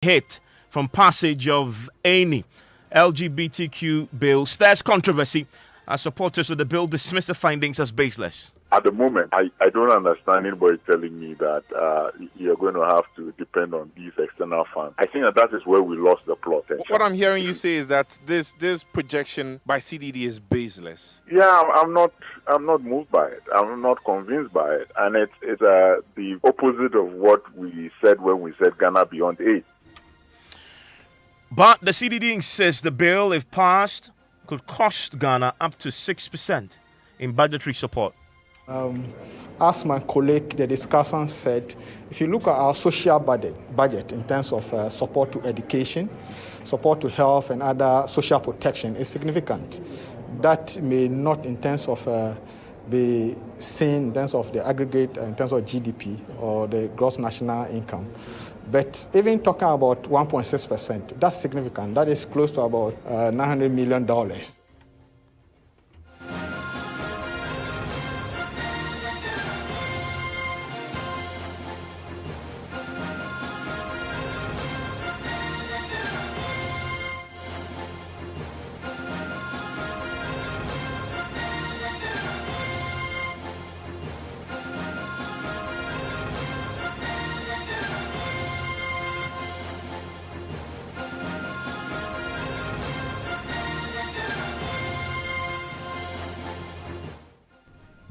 hit from passage of any LGBTQ bill stirs controversy as supporters of the bill dismiss the findings as baseless. At the moment, I don't understand anybody telling me that you're going to have to depend on these external funds. I think that is where we lost the plot. What I'm hearing you say is that this projection by CDD is baseless. Yeah, I'm not moved by it. I'm not convinced by it, and it's the opposite of what we said when we said Ghana beyond aid. But the CDD insists the bill, if passed, could cost Ghana up to 6% in budgetary support. As my colleague, the discussant, said, if you look at our social budget in terms of support to education, support to health and other social protection, is significant. That may not in terms of be seen in terms of the aggregate, in terms of GDP or the gross national income. But even talking about 1.6%, that's significant. That is close to about $900 million.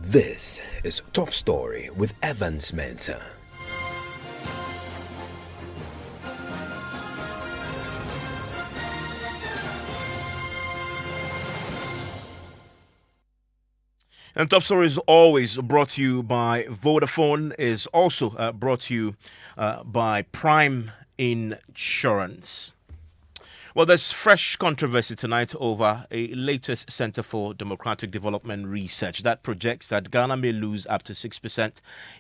This is Top Story with Evans Mensah. And Top Story is always brought to you by Vodafone, is also brought to you by Prime Insurance. Well, there's fresh controversy tonight over a latest Center for Democratic Development research that projects that Ghana may lose up to 6%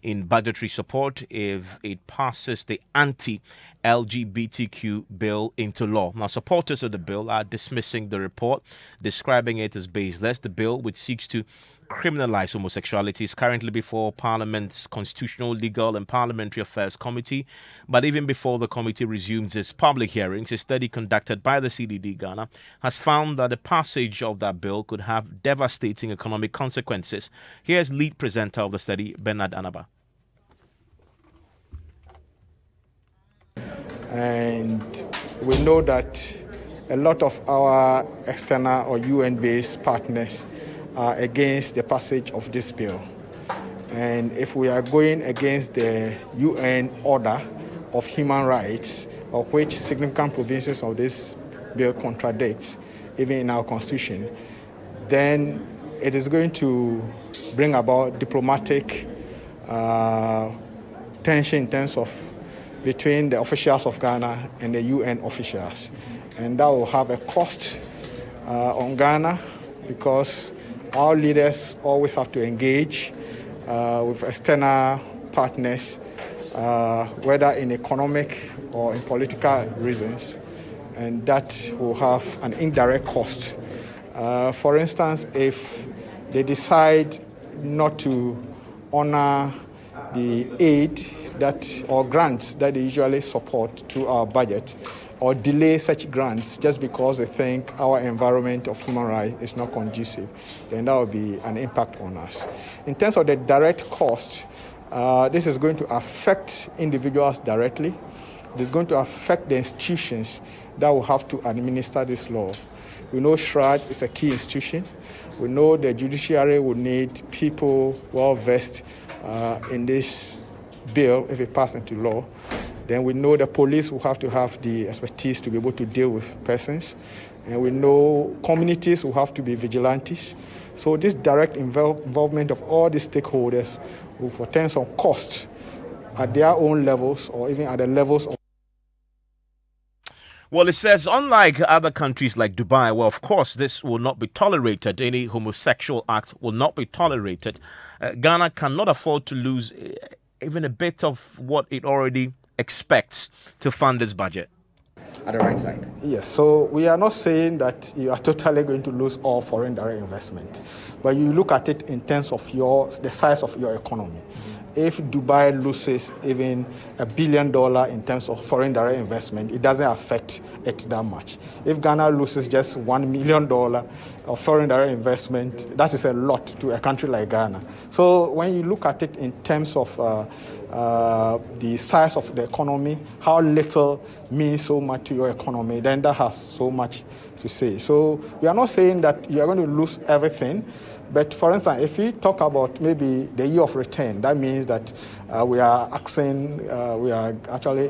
in budgetary support if it passes the anti-LGBTQ bill into law. Now, supporters of the bill are dismissing the report, describing it as baseless. The bill, which seeks to criminalize homosexuality, is currently before Parliament's Constitutional, Legal and Parliamentary Affairs Committee. But even before the committee resumes its public hearings, a study conducted by the CDD Ghana has found that the passage of that bill could have devastating economic consequences. Here's lead presenter of the study, Bernard Anaba. And we know that a lot of our external or UN-based partners are against the passage of this bill. And if we are going against the UN order of human rights, of which significant provisions of this bill contradicts, even in our constitution, then it is going to bring about diplomatic tension in terms of between the officials of Ghana and the UN officials. And that will have a cost on Ghana because our leaders always have to engage with external partners, whether in economic or in political reasons, and that will have an indirect cost. For instance, if they decide not to honor the aid that or grants that they usually support through our budget, or delay such grants just because they think our environment of human rights is not conducive, then that will be an impact on us. In terms of the direct cost, this is going to affect individuals directly. It is going to affect the institutions that will have to administer this law. We know SHRAJ is a key institution. We know the judiciary will need people well-versed in this bill if it passes into law. Then we know the police will have to have the expertise to be able to deal with persons. And we know communities will have to be vigilantes. So this direct involvement of all these stakeholders will portend some cost at their own levels or even at the levels of. Well, it says, unlike other countries like Dubai, well, of course, this will not be tolerated. Any homosexual act will not be tolerated. Ghana cannot afford to lose even a bit of what it already expects to fund this budget. At the right side. Yes, so we are not saying that you are totally going to lose all foreign direct investment, but you look at it in terms of the size of your economy. if Dubai loses even $1 billion in terms of foreign direct investment, it doesn't affect it that much. If Ghana loses just $1 million of foreign direct investment, that is a lot to a country like Ghana. So when you look at it in terms of the size of the economy, how little means so much to your economy, then that has so much to say. So we are not saying that you are going to lose everything, but for instance, if we talk about maybe the year of return, that means that we are actually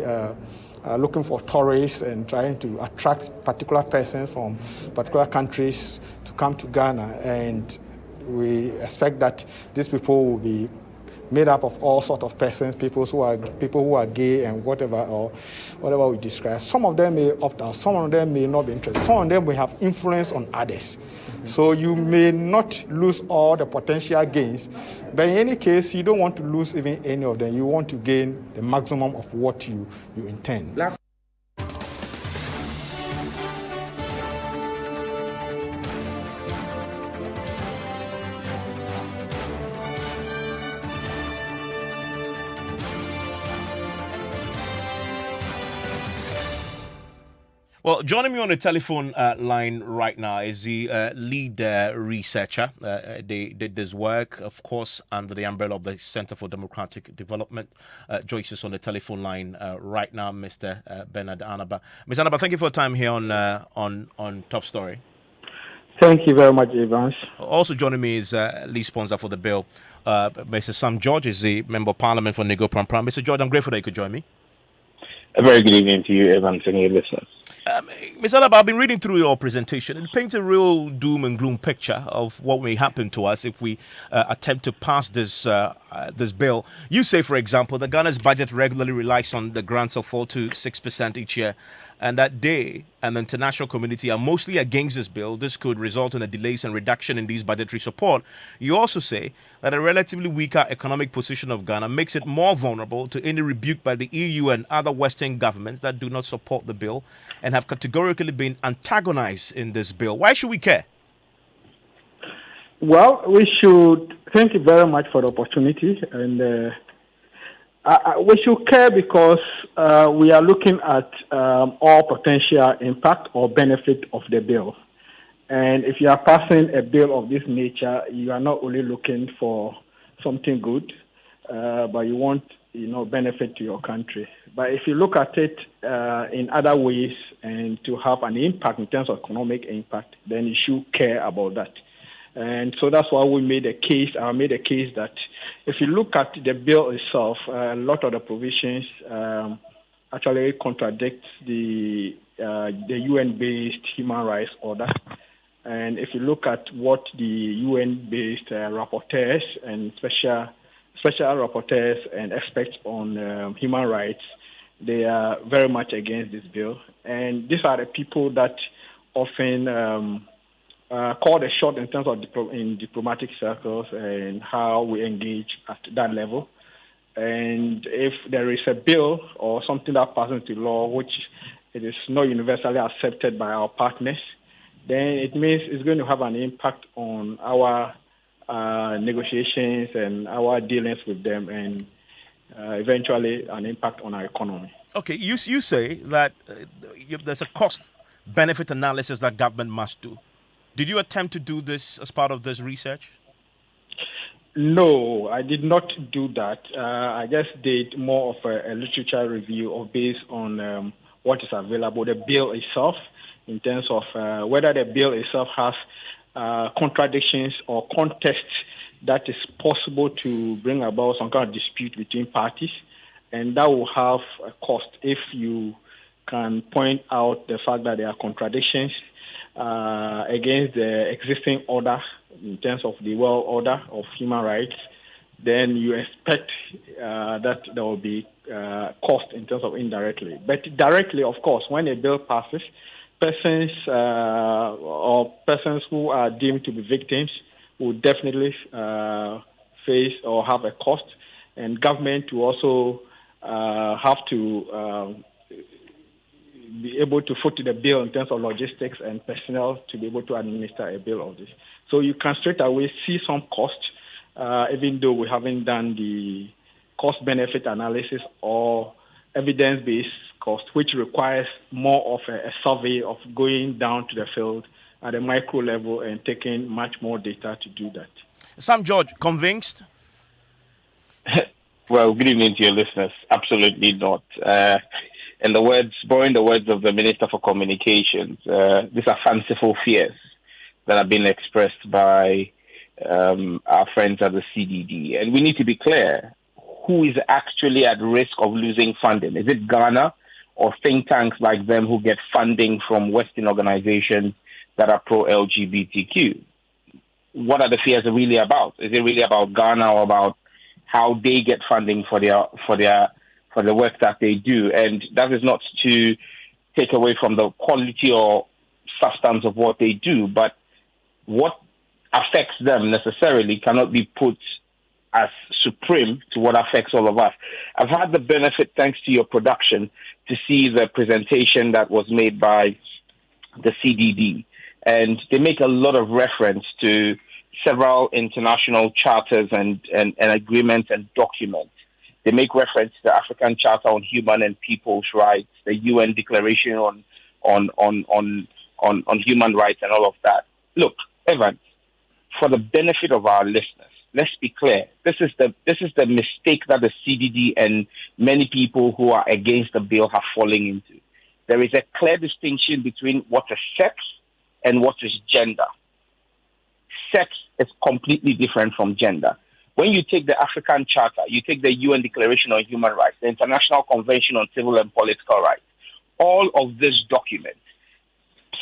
looking for tourists and trying to attract particular persons from particular countries to come to Ghana, and we expect that these people will be made up of all sorts of persons, people who are gay and whatever we describe. Some of them may opt out, some of them may not be interested, some of them may have influence on others. So you may not lose all the potential gains, but in any case, you don't want to lose even any of them. You want to gain the maximum of what you intend. Well, joining me on the telephone line right now is the lead researcher. They did this work, of course, under the umbrella of the Center for Democratic Development. Joyce is on the telephone line right now, Mr. Bernard Anaba. Mr. Anaba, thank you for your time here on Top Story. Thank you very much, Evans. Also joining me is lead sponsor for the bill, Mr. Sam George, is the Member of Parliament for Nego Pram Pram. Mr. George, I'm grateful that you could join me. A very good evening to you, Evans, and your listeners. Mr. Alaba, I've been reading through your presentation. It paints a real doom and gloom picture of what may happen to us if we attempt to pass this bill. You say, for example, that Ghana's budget regularly relies on the grants of 4 to 6% each year, and that they and the international community are mostly against this bill. This could result in a delays and reduction in these budgetary support. You also say that a relatively weaker economic position of Ghana makes it more vulnerable to any rebuke by the EU and other Western governments that do not support the bill and have categorically been antagonized in this bill. Why should we care? Well, we should thank you very much for the opportunity, and we should care because we are looking at all potential impact or benefit of the bill. And if you are passing a bill of this nature, you are not only looking for something good, but you want benefit to your country. But if you look at it in other ways and to have an impact in terms of economic impact, then you should care about that. And so that's why we made a case. I made a case that if you look at the bill itself, a lot of the provisions actually contradict the UN-based human rights order. And if you look at what the UN-based rapporteurs and special rapporteurs and experts on human rights, they are very much against this bill. And these are the people that often call the shot in terms of in diplomatic circles and how we engage at that level. And if there is a bill or something that passes into law which it is not universally accepted by our partners, then it means it's going to have an impact on our negotiations and our dealings with them, and eventually an impact on our economy. Okay, you say that there's a cost-benefit analysis that government must do. Did you attempt to do this as part of this research? No, I did not do that. I just did more of a literature review based on what is available, the bill itself, in terms of whether the bill itself has contradictions or context that is possible to bring about some kind of dispute between parties. And that will have a cost if you can point out the fact that there are contradictions against the existing order in terms of the world order of human rights. Then you expect that there will be cost in terms of indirectly. But directly, of course, when a bill passes, persons who are deemed to be victims will definitely face or have a cost, and government will also have to be able to foot the bill in terms of logistics and personnel to be able to administer a bill of this. So you can straight away see some cost, even though we haven't done the cost-benefit analysis or evidence-based cost, which requires more of a survey of going down to the field at a micro level and taking much more data to do that. Sam George, convinced? Well, good evening to your listeners. Absolutely not. Borrowing the words of the Minister for Communications, these are fanciful fears that have been expressed by our friends at the CDD. And we need to be clear, who is actually at risk of losing funding? Is it Ghana or think tanks like them who get funding from Western organizations that are pro-LGBTQ? What are the fears really about? Is it really about Ghana or about how they get funding for the work that they do? And that is not to take away from the quality or substance of what they do, but what affects them necessarily cannot be put as supreme to what affects all of us. I've had the benefit, thanks to your production, to see the presentation that was made by the CDD. And they make a lot of reference to several international charters and agreements and documents. They make reference to the African Charter on Human and People's Rights, the UN Declaration on Human Rights, and all of that. Look, Evans, for the benefit of our listeners, let's be clear. This is the mistake that the CDD and many people who are against the bill have fallen into. There is a clear distinction between what is sex and what is gender. Sex is completely different from gender. When you take the African Charter, you take the UN Declaration on Human Rights, the International Convention on Civil and Political Rights, all of these documents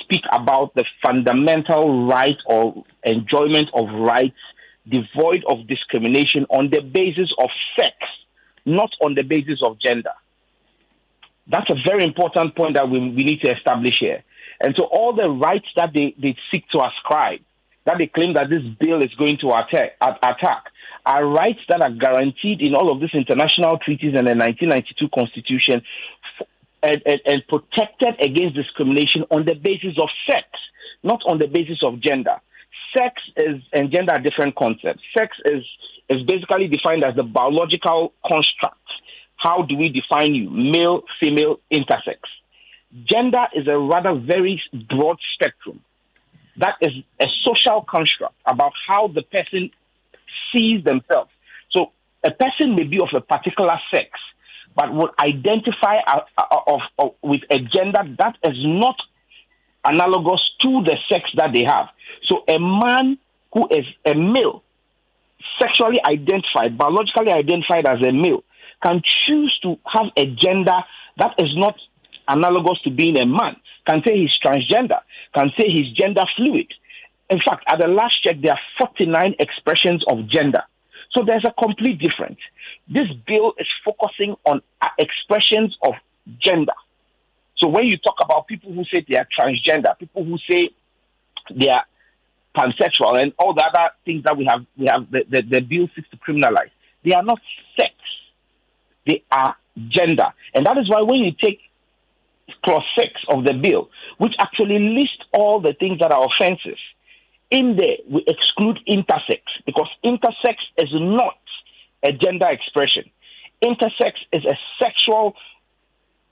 speak about the fundamental right or enjoyment of rights devoid of discrimination on the basis of sex, not on the basis of gender. That's a very important point that we need to establish here. And so all the rights that they seek to ascribe, that they claim that this bill is going to attack, are rights that are guaranteed in all of these international treaties and the 1992 Constitution and protected against discrimination on the basis of sex, not on the basis of gender. Sex and gender are different concepts. Sex is basically defined as the biological construct. How do we define you? Male, female, intersex. Gender is a rather very broad spectrum. That is a social construct about how the person sees themselves. So a person may be of a particular sex, but will identify with a gender that is not analogous to the sex that they have. So a man who is a male, sexually identified, biologically identified as a male, can choose to have a gender that is not analogous to being a man, can say he's transgender, can say he's gender fluid. In fact, at the last check, there are 49 expressions of gender. So there's a complete difference. This bill is focusing on expressions of gender. So when you talk about people who say they are transgender, people who say they are pansexual, and all the other things that we have the bill seeks to criminalize, they are not sex. They are gender. And that is why when you take clause 6 of the bill, which actually lists all the things that are offenses, in there we exclude intersex, because intersex is not a gender expression. Intersex is a sexual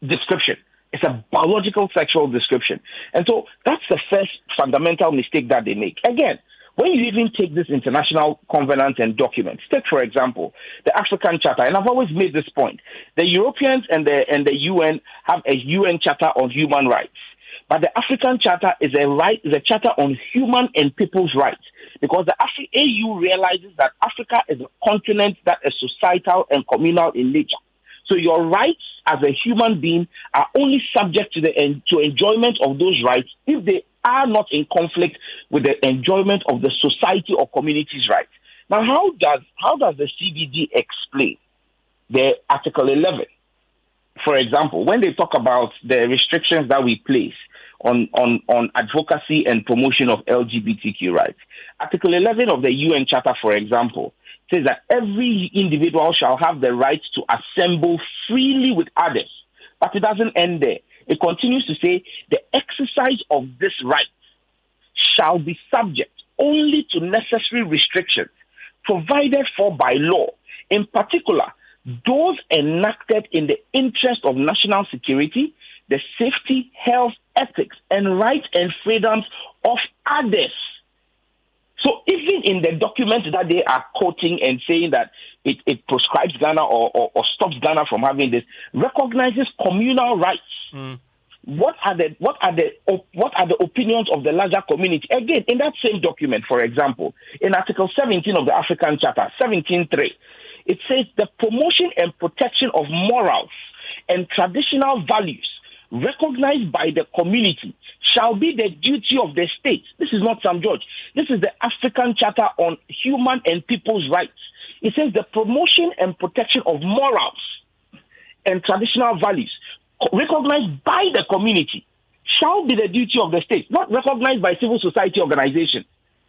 description. It's a biological sexual description. And so that's the first fundamental mistake that they make. Again, when you even take this international covenant and documents, take, for example, the African Charter, and I've always made this point. The Europeans and the UN have a UN Charter on Human Rights. But the African Charter is a charter on human and people's rights, because the AU realizes that Africa is a continent that is societal and communal in nature. So your rights as a human being are only subject to enjoyment of those rights if they are not in conflict with the enjoyment of the society or community's rights. Now, how does the CBD explain the Article 11? For example, when they talk about the restrictions that we place on advocacy and promotion of LGBTQ rights, Article 11 of the UN Charter, for example, says that every individual shall have the right to assemble freely with others. But it doesn't end there. It continues to say the exercise of this right shall be subject only to necessary restrictions provided for by law. In particular, those enacted in the interest of national security, the safety, health, ethics, and rights and freedoms of others. So even in the document that they are quoting and saying that it proscribes Ghana or stops Ghana from having this, recognizes communal rights. What are the opinions of the larger community? Again, in that same document, for example, in Article 17 of the African Charter, 17.3, it says the promotion and protection of morals and traditional values recognized by the community shall be the duty of the state. This is not Sam George. This is the African Charter on Human and People's Rights. It says the promotion and protection of morals and traditional values recognized by the community shall be the duty of the state, not recognized by civil society organizations.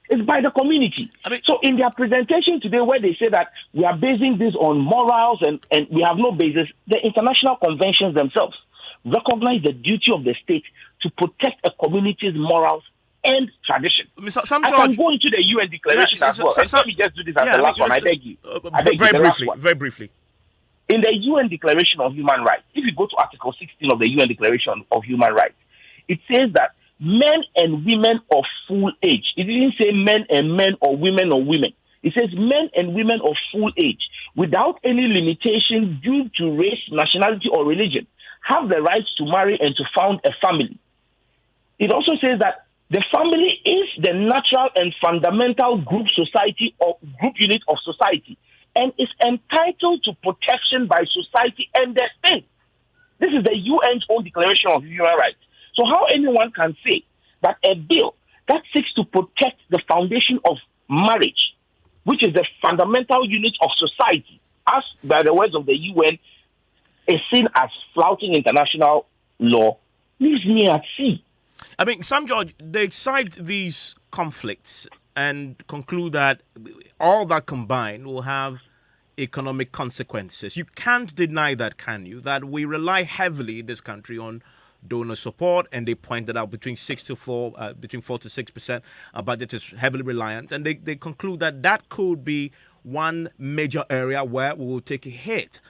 It's by the community. So in their presentation today, where they say that we are basing this on morals and we have no basis, the international conventions themselves recognize the duty of the state to protect a community's morals and tradition. I can go into the UN declaration as well. Let me just do this as the last one. I beg you. Very briefly. In the UN Declaration of Human Rights, if you go to Article 16 of the UN Declaration of Human Rights, it says that men and women of full age. It didn't say men and men or women or women. It says men and women of full age, without any limitation due to race, nationality, or religion, have the rights to marry and to found a family. It also says that the family is the natural and fundamental group unit of society and is entitled to protection by society and the state. This is the UN's own Declaration of Human Rights. So how anyone can say that a bill that seeks to protect the foundation of marriage, which is the fundamental unit of society, as by the words of the UN, is seen as flouting international law, leaves me at sea. I mean, Sam George, they cite these conflicts and conclude that all that combined will have economic consequences. You can't deny that, can you? That we rely heavily in this country on donor support, and they pointed out between 4 to 6%. Our budget is heavily reliant, and they conclude that that could be one major area where we will take a hit.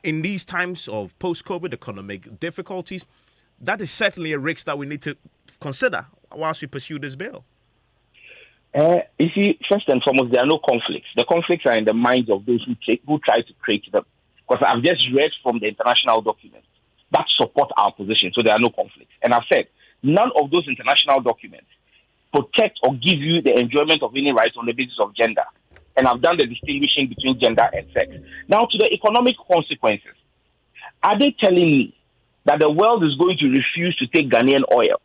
In these times of post-COVID economic difficulties, that is certainly a risk that we need to consider whilst we pursue this bill. You see, first and foremost, there are no conflicts. The conflicts are in the minds of those who try to create them. Because I've just read from the international documents that support our position, so there are no conflicts. And I've said, none of those international documents protect or give you the enjoyment of any rights on the basis of gender. And I've done the distinguishing between gender and sex. Now, to the economic consequences, are they telling me that the world is going to refuse to take Ghanaian oil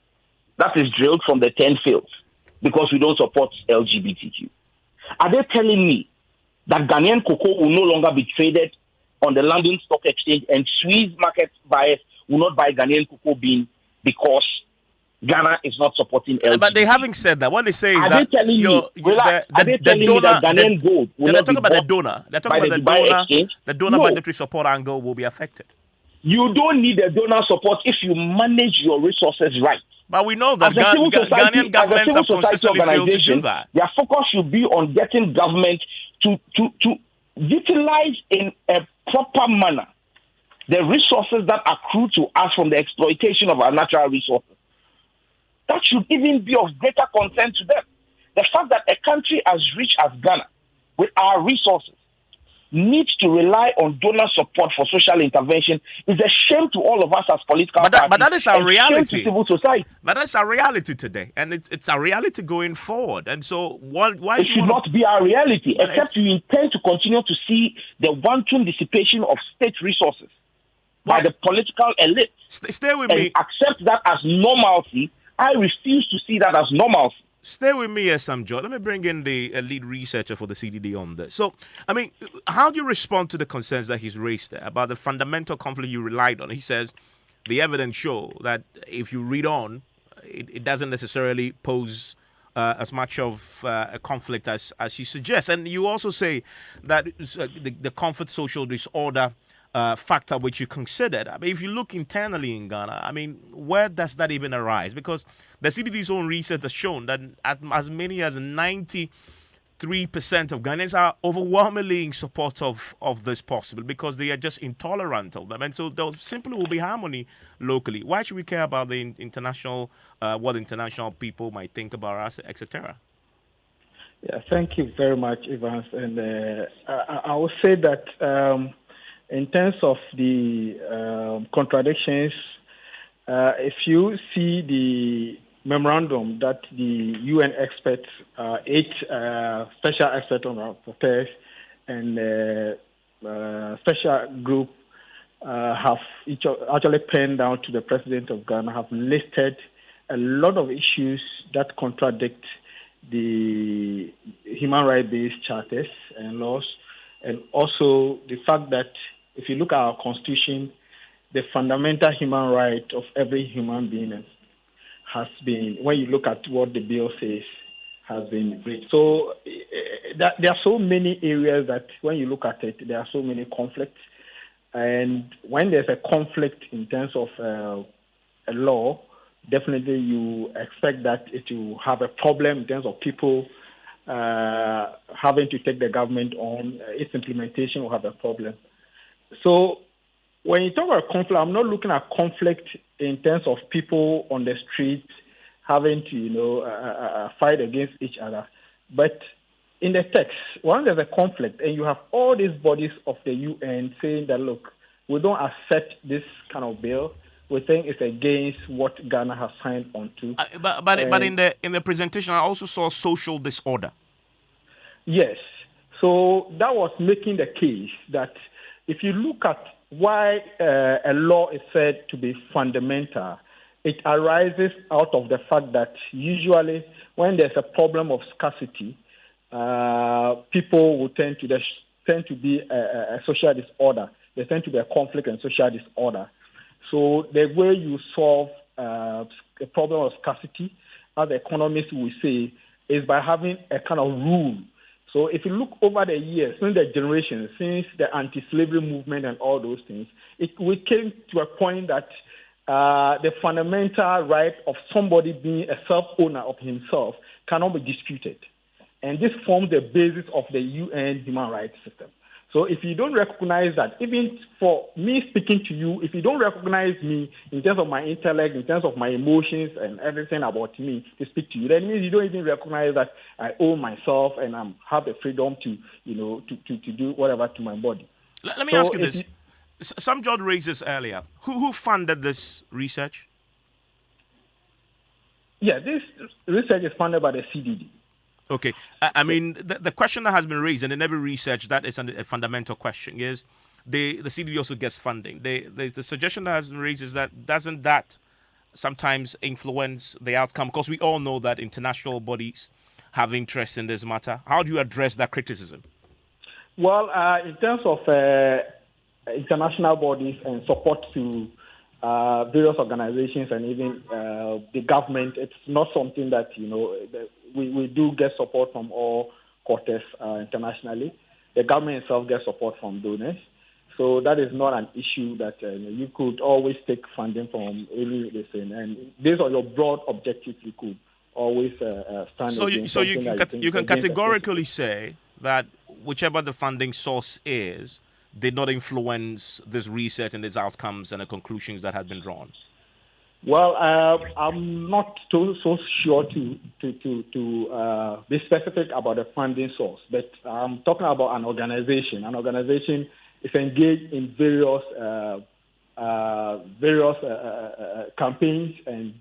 that is drilled from the 10 fields because we don't support LGBTQ? Are they telling me that Ghanaian cocoa will no longer be traded on the London Stock Exchange and Swiss market buyers will not buy Ghanaian cocoa bean because Ghana is not supporting LGBT? But they haven't said that. What they say is are that they telling me that Ghanaian gold will not be bought the donor. They're talking about the Dubai exchange? The donor No. budgetary support angle will be affected. You don't need the donor support if you manage your resources right. But we know that As a civil society- Ghanaian governments as a have civil society consistently failed to do organization, that. their focus should be on getting government to utilize in a proper manner the resources that accrue to us from the exploitation of our natural resources. That should even be of greater concern to them. The fact that a country as rich as Ghana, with our resources, needs to rely on donor support for social intervention is a shame to all of us as political parties. But that is our and reality. Shame to civil society. But that's our reality today, and it's our reality going forward. And so, why It should not be our reality, But except you intend to continue to see the wanton dissipation of state resources by the political elite. Stay with and me. accept that as normalcy. I refuse to see that as normalcy. Stay with me, Sam George. Let me bring in the lead researcher for the CDD on this. So, I mean, how do you respond to the concerns that he's raised there about the fundamental conflict you relied on? He says the evidence show that if you read on, it doesn't necessarily pose as much of a conflict as you suggest. And you also say that the comfort social disorder factor which you considered. I mean, if you look internally in Ghana, I mean, where does that even arise? Because the CDD's own research has shown that as many as 90% 3% of Ghanaians are overwhelmingly in support of this possible because they are just intolerant of them. And so there simply will be harmony locally. Why should we care about the international, what international people might think about us, etc.? Yeah, thank you very much, Evans. And I will say that in terms of the contradictions, if you see the memorandum that the UN experts, 8 special experts on rapporteurs and special group have actually penned down to the president of Ghana, have listed a lot of issues that contradict the human rights-based charters and laws, and also the fact that if you look at our constitution, the fundamental human right of every human being has been, when you look at what the bill says, has been breached. So there are so many areas that when you look at it, there are so many conflicts. And when there's a conflict in terms of a law, definitely you expect that it will have a problem in terms of people having to take the government on. Its implementation will have a problem. So when you talk about conflict, I'm not looking at conflict in terms of people on the street having to, fight against each other. But in the text, when there's a conflict and you have all these bodies of the UN saying that, look, we don't accept this kind of bill, we think it's against what Ghana has signed onto. But in the presentation, I also saw social disorder. Yes. So that was making the case that if you look at why a law is said to be fundamental, it arises out of the fact that usually when there's a problem of scarcity, people will tend to be a social disorder. There tend to be a conflict and social disorder. So the way you solve a problem of scarcity, as economists will say, is by having a kind of rule. So if you look over the years, since the generations, since the anti-slavery movement and all those things, we came to a point that the fundamental right of somebody being a self-owner of himself cannot be disputed. And this forms the basis of the UN human rights system. So if you don't recognize that, even for me speaking to you, if you don't recognize me in terms of my intellect, in terms of my emotions and everything about me to speak to you, that means you don't even recognize that I own myself and I have the freedom to do whatever to my body. Let me ask you this. Some George raised this earlier. Who funded this research? Yeah, this research is funded by the CDD. Okay. I mean, the question that has been raised, and in every research, that is a fundamental question, is the CDD also gets funding. The suggestion that has been raised is that doesn't that sometimes influence the outcome? Because we all know that international bodies have interest in this matter. How do you address that criticism? Well, in terms of international bodies and support to various organizations and even the government, it's not something that, we do get support from all quarters internationally. The government itself gets support from donors. So that is not an issue that you could always take funding from any listen. And based on your broad objectives, you could always stand against. So you can categorically say that whichever the funding source is, did not influence this research and its outcomes and the conclusions that have been drawn. Well, I'm not so sure to be specific about the funding source, but I'm talking about an organization. An organization is engaged in various campaigns, and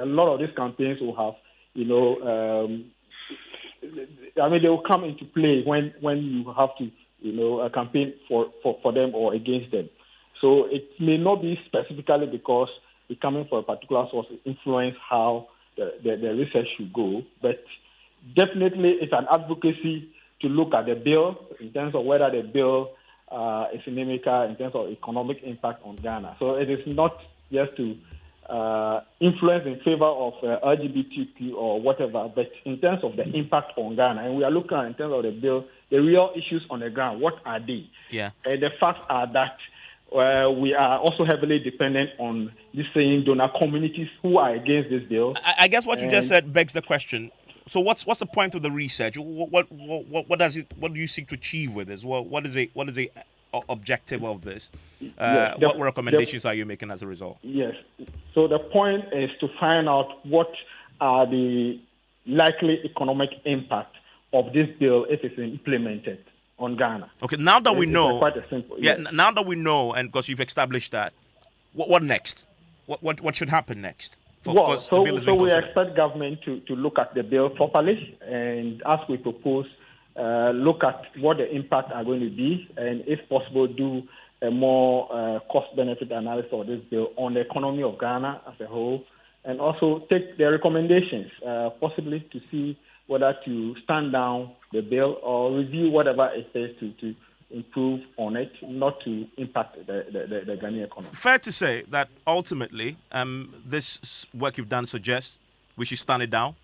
a lot of these campaigns will have, they will come into play when you have to, a campaign for them or against them. So it may not be specifically because it's coming from a particular source influence how the research should go, but definitely it's an advocacy to look at the bill in terms of whether the bill is inimical in terms of economic impact on Ghana. So it is not just to influence in favor of LGBTQ or whatever, but in terms of the impact on Ghana. And we are looking at, in terms of the bill, the real issues on the ground. What are they? Yeah. And the facts are that we are also heavily dependent on these same donor communities who are against this bill. I guess what you just said begs the question. So what's the point of the research? What does it? What do you seek to achieve with this? What is the objective of this? Yes, What recommendations are you making as a result? Yes. So the point is to find out what are the likely economic impact of this bill if it's implemented on Ghana. Okay, now that we know, quite a simple. yeah. Yes. Now that we know, and because you've established that, what next? What should happen next? Well, so we expect government to look at the bill properly, and as we propose, look at what the impact are going to be, and if possible, do a more cost-benefit analysis of this bill on the economy of Ghana as a whole, and also take the recommendations, possibly to see whether to stand down the bill or review whatever it says to improve on it, not to impact the Ghanaian economy. Fair to say that ultimately, this work you've done suggests we should stand it down?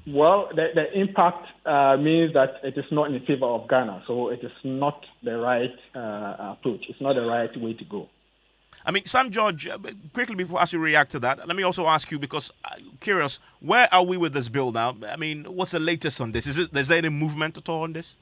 Well, the impact means that it is not in favor of Ghana, so it is not the right approach. It's not the right way to go. I mean, Sam George, quickly before as you react to that, let me also ask you, because I'm curious, where are we with this bill now? I mean, what's the latest on this? Is there any movement at all on this?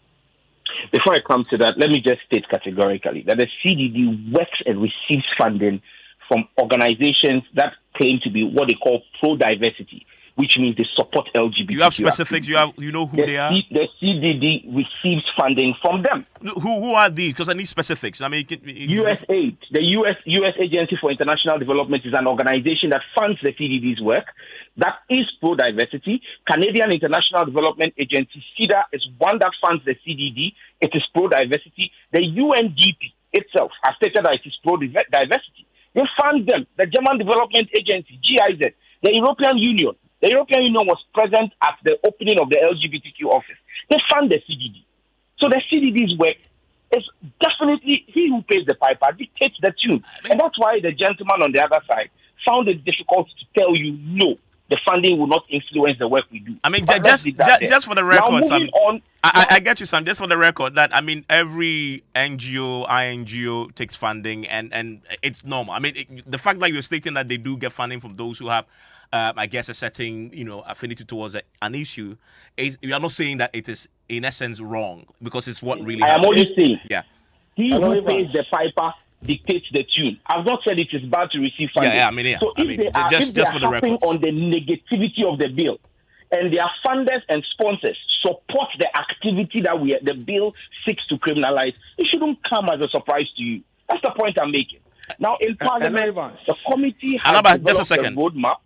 Before I come to that, let me just state categorically that the CDD works and receives funding from organizations that claim to be what they call pro-diversity, which means they support LGBT. You have specifics. You know who they are. The CDD receives funding from them. Who are these? Because I need specifics. I mean, USAID, the US Agency for International Development, is an organization that funds the CDD's work. That is pro-diversity. Canadian International Development Agency, CIDA, is one that funds the CDD. It is pro-diversity. The UNDP itself has stated that it is pro-diversity. They fund them. The German Development Agency, GIZ, the European Union. The European Union was present at the opening of the LGBTQ office. They fund the CDD. So the CDD's work is definitely, he who pays the piper dictates the tune. And that's why the gentleman on the other side found it difficult to tell you, no, the funding will not influence the work we do. I mean, just for the record, Sam, I get you, Sam, just for the record, that, I mean, every NGO, INGO takes funding, and it's normal. I mean, the fact that you're stating that they do get funding from those who have, I guess, a certain, affinity towards an issue, is you are not saying that it is, in essence, wrong, because it's what really happens. I am only saying, yeah. He who pays the piper dictates the tune. I've not said it is bad to receive funding. So if they are happy on the negativity of the bill, and their funders and sponsors support the activity that the bill seeks to criminalize, it shouldn't come as a surprise to you. That's the point I'm making. Now, in Parliament, the committee has developed a roadmap.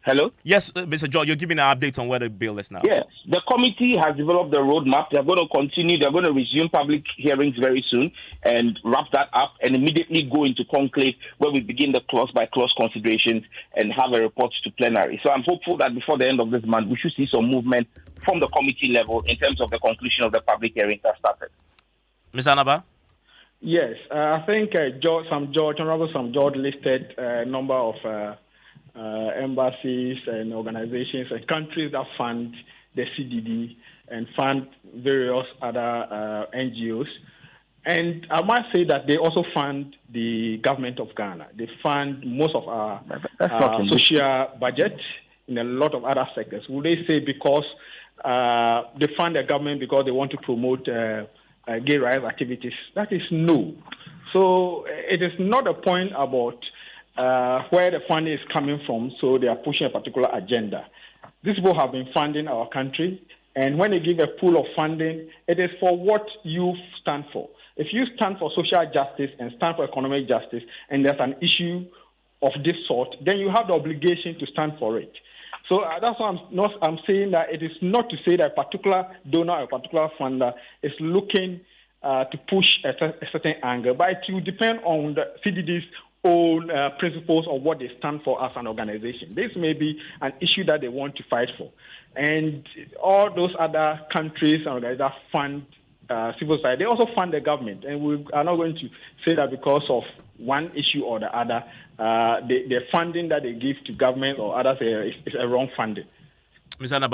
Hello? Yes, Mr. George, you're giving an update on where the bill is now. Yes, the committee has developed the roadmap. They're going to continue. They're going to resume public hearings very soon and wrap that up and immediately go into conclave where we begin the clause-by-clause considerations and have a report to plenary. So I'm hopeful that before the end of this month, we should see some movement from the committee level in terms of the conclusion of the public hearings that started. Ms. Anaba? Yes, I think Honorable Sam George listed a number of embassies and organizations and countries that fund the CDD and fund various other NGOs. And I must say that they also fund the government of Ghana. They fund most of our social budget in a lot of other sectors. Would they say because they fund the government because they want to promote gay rights activities? That is no. So it is not a point about where the funding is coming from, so they are pushing a particular agenda. These people have been funding our country, and when they give a pool of funding, it is for what you stand for. If you stand for social justice and stand for economic justice, and there's an issue of this sort, then you have the obligation to stand for it. So that's why I'm saying that it is not to say that a particular donor or a particular funder is looking to push a certain angle, but it will depend on the CDD's own principles of what they stand for as an organization. This may be an issue that they want to fight for. And all those other countries and organizations that fund civil society, they also fund the government. And we are not going to say that because of one issue or the other, the funding that they give to government or others is a wrong funding. Ms. Anaba,